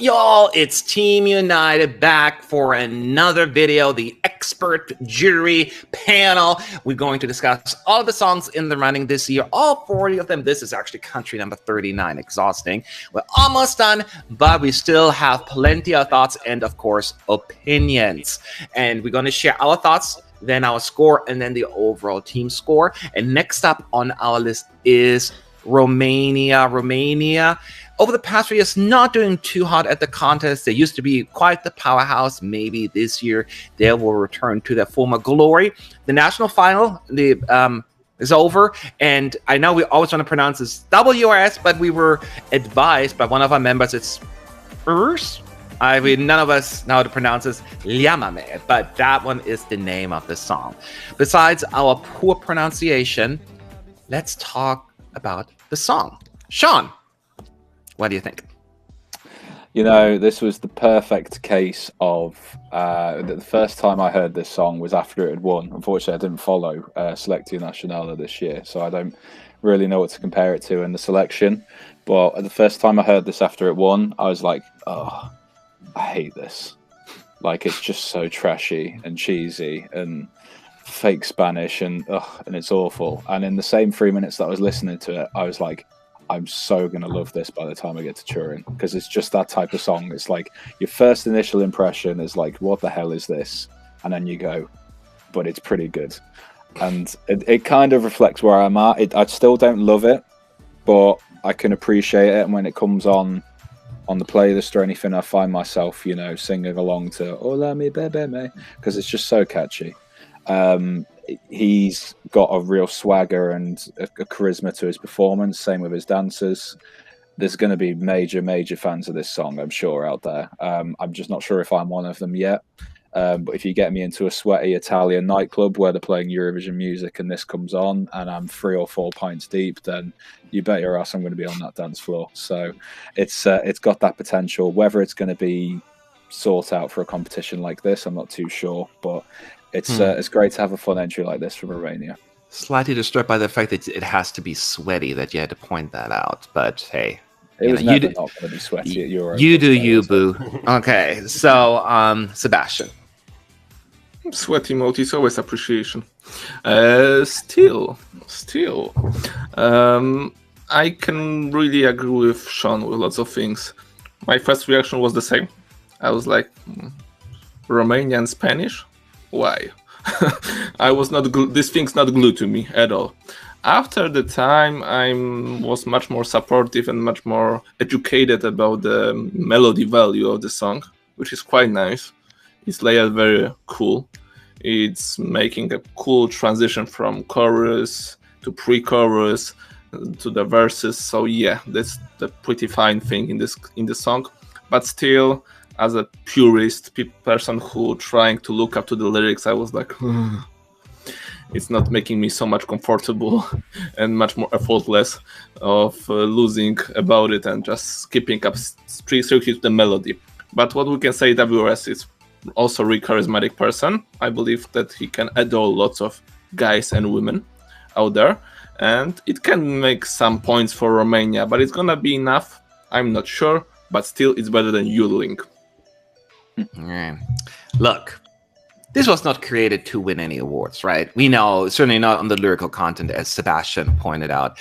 y'all? It's Team United back for another video, the expert jury panel. We're going to discuss all of the songs in the running this year, all 40 of them. This is actually country number 39, exhausting. We're almost done, but we still have plenty of thoughts and, of course, opinions. And we're going to share our thoughts, then our score, and then the overall team score. And next up on our list is Romania. Romania, over the past 3 years, not doing too hot at the contest. They used to be quite the powerhouse. Maybe this year they will return to their former glory. The national final is over, and I know we always want to pronounce this WRS, but we were advised by one of our members it's WRS. I mean, none of us know how to pronounce this, Llámame, but that one is the name of the song. Besides our poor pronunciation, let's talk about the song. Sean, what do you think? You know, this was the perfect case of the first time I heard this song was after it had won. Unfortunately, I didn't follow Selectio Nacional this year, so I don't really know what to compare it to in the selection. But the first time I heard this after it won, I was like, oh, I hate this. Like, it's just so trashy and cheesy and fake Spanish and it's awful. And in the same 3 minutes that I was listening to it, I was like, I'm so gonna love this by the time I get to Turin, because it's just that type of song. It's like your first initial impression is like, what the hell is this? And then you go, but it's pretty good. And it kind of reflects where I'm at. I still don't love it, but I can appreciate it. And when it comes on the playlist or anything, I find myself, you know, singing along to Hola mi bebe me, because it's just so catchy. He's got a real swagger and a charisma to his performance, same with his dancers. There's going to be major fans of this song, I'm sure, out there. I'm just not sure if I'm one of them yet. But if you get me into a sweaty Italian nightclub where they're playing Eurovision music and this comes on and I'm 3 or 4 pints deep, then you bet your ass I'm going to be on that dance floor. So it's got that potential. Whether it's going to be sought out for a competition like this, I'm not too sure, but it's great to have a fun entry like this from Romania. Slightly disturbed by the fact that it has to be sweaty, that you had to point that out. But hey, it was never not going to be sweaty at Euro. You do you, boo. Okay, so Sebastian. Sweaty mode is always appreciation. Still, I can really agree with Sean with lots of things. My first reaction was the same. I was like, Romanian Spanish? Why? I was not this thing's not glued to me at all. After the time, I was much more supportive and much more educated about the melody value of the song, which is quite nice. It's layered very cool. It's making a cool transition from chorus to pre-chorus to the verses. So yeah, that's the pretty fine thing in the song. But still, as a purist person who trying to look up to the lyrics, I was like, it's not making me so much comfortable and much more effortless of losing about it and just skipping up strictly to the melody. But what we can say, WRS is also a really charismatic person. I believe that he can adore lots of guys and women out there, and it can make some points for Romania, but it's gonna be enough, I'm not sure, but still it's better than yodeling. Look, this was not created to win any awards, right? We know, certainly not on the lyrical content, as Sebastian pointed out.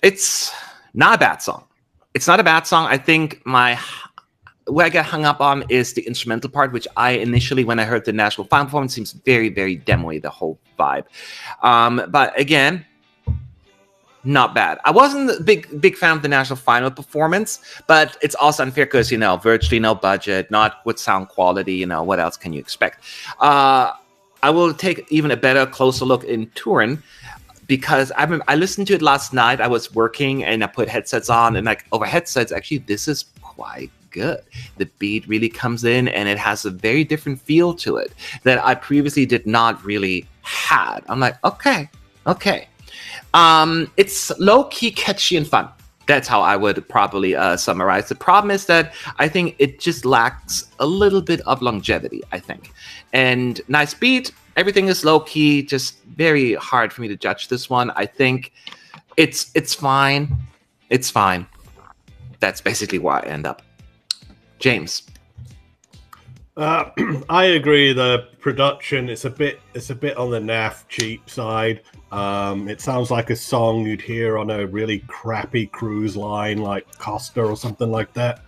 It's not a bad song. It's not a bad song. I think where I get hung up on is the instrumental part, which I initially, when I heard the national final performance, seems very, very demo-y, the whole vibe. But again, not bad. I wasn't a big fan of the national final performance, but it's also unfair because, virtually no budget, not good sound quality, what else can you expect? I will take even a better, closer look in Turin, because I listened to it last night. I was working and I put headsets on, and over headsets, actually, this is quite good. The beat really comes in and it has a very different feel to it that I previously did not really had. I'm like, okay. It's low-key catchy and fun. That's how I would probably summarize. The problem is that I think it just lacks a little bit of longevity, I think. And nice beat, everything is low-key, just very hard for me to judge this one. I think it's fine. It's fine. That's basically where I end up. James. I agree. The production is a bit on the naff cheap side. It sounds like a song you'd hear on a really crappy cruise line like Costa or something like that.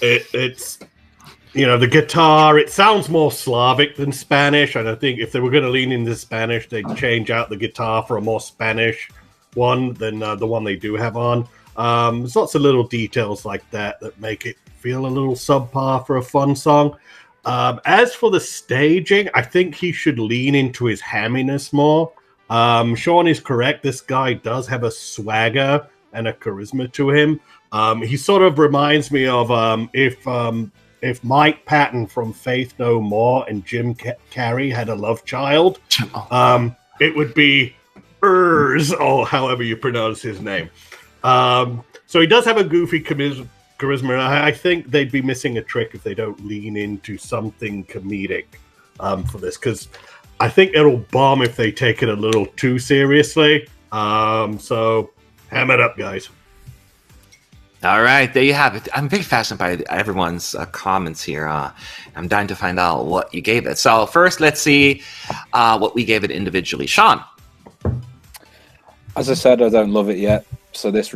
It's the guitar. It sounds more Slavic than Spanish, and I think if they were going to lean into Spanish, they'd change out the guitar for a more Spanish one than the one they do have on. There's lots of little details like that make it feel a little subpar for a fun song. As for the staging, I think he should lean into his hamminess more. Sean is correct. This guy does have a swagger and a charisma to him. He sort of reminds me of if Mike Patton from Faith No More and Jim Carrey had a love child, it would be Urs, or however you pronounce his name. So he does have a goofy charisma, and I think they'd be missing a trick if they don't lean into something comedic for this, because I think it'll bomb if they take it a little too seriously. So ham it up, guys. All right, there you have it. I'm very fascinated by everyone's comments here. I'm dying to find out what you gave it. So first, let's see what we gave it individually. Sean. As I said, I don't love it yet. So this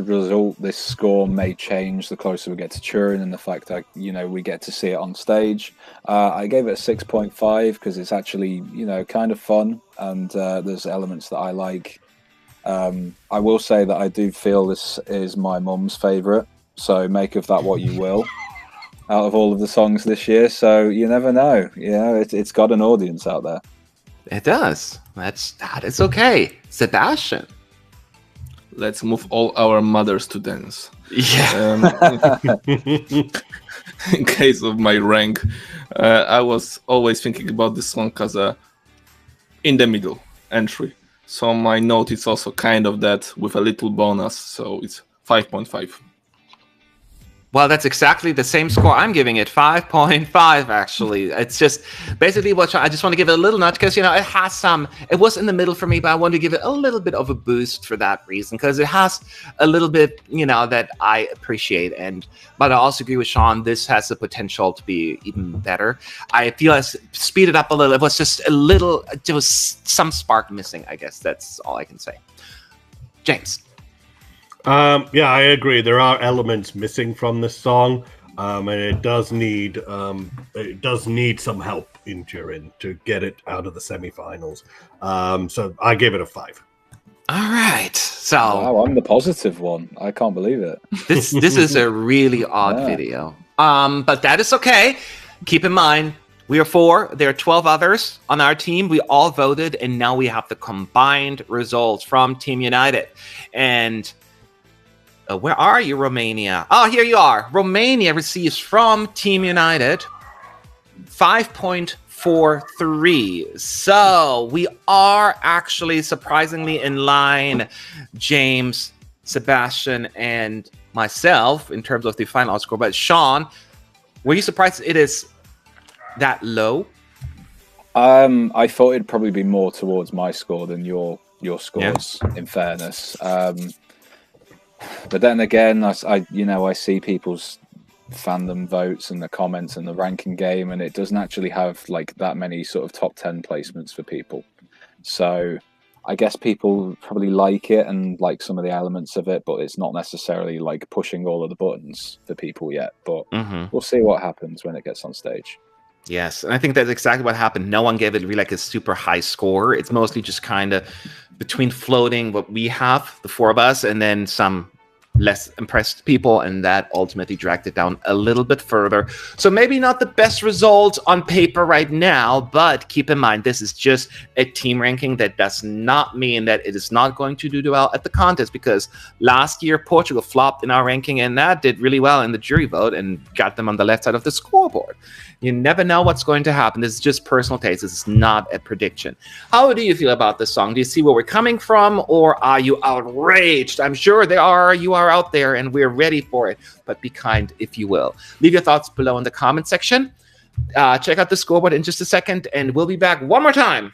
score may change the closer we get to Turin, and the fact that we get to see it on stage. I gave it a 6.5 because it's actually kind of fun, and there's elements that I like. I will say that I do feel this is my mum's favourite, so make of that what you will. Out of all of the songs this year, so you never know. It's got an audience out there. It does. That is okay. Sebastian. Let's move all our mothers to dance. Yeah. In case of my rank, I was always thinking about this song as a in the middle entry. So my note is also kind of that with a little bonus. So it's 5.5. Well, that's exactly the same score I'm giving it, 5.5, actually. It's just basically I just want to give it a little nudge because, it was in the middle for me, but I want to give it a little bit of a boost for that reason because it has a little bit, that I appreciate. But I also agree with Sean, this has the potential to be even better. I feel I speeded up a little. It was just there was some spark missing, I guess. That's all I can say. James. Yeah, I agree. There are elements missing from this song, and it does need some help in Turin to get it out of the semifinals. So I gave it a 5. All right. So wow, I'm the positive one. I can't believe it. This is a really odd video. But that is okay. Keep in mind, we are 4. There are 12 others on our team. We all voted, and now we have the combined results from Team United. And where are you, Romania? Oh, here you are. Romania receives from Team United 5.43. So we are actually surprisingly in line, James, Sebastian, and myself in terms of the final score. But Sean, were you surprised it is that low? I thought it'd probably be more towards my score than your scores, in fairness. But then again, I see people's fandom votes and the comments and the ranking game, and it doesn't actually have like that many sort of top 10 placements for people. So I guess people probably like it and like some of the elements of it, but it's not necessarily like pushing all of the buttons for people yet. But we'll see what happens when it gets on stage. Yes, and I think that's exactly what happened. No one gave it really like a super high score. It's mostly just kind of between floating what we have, the 4 of us, and then some less impressed people, and that ultimately dragged it down a little bit further. So maybe not the best result on paper right now, but keep in mind, this is just a team ranking. That does not mean that it is not going to do well at the contest, because last year Portugal flopped in our ranking, and that did really well in the jury vote and got them on the left side of the scoreboard. You never know what's going to happen. This is just personal taste. This is not a prediction. How do you feel about this song? Do you see where we're coming from, or are you outraged? I'm sure you are out there, and we're ready for it. But be kind, if you will. Leave your thoughts below in the comment section. Check out the scoreboard in just a second, and we'll be back one more time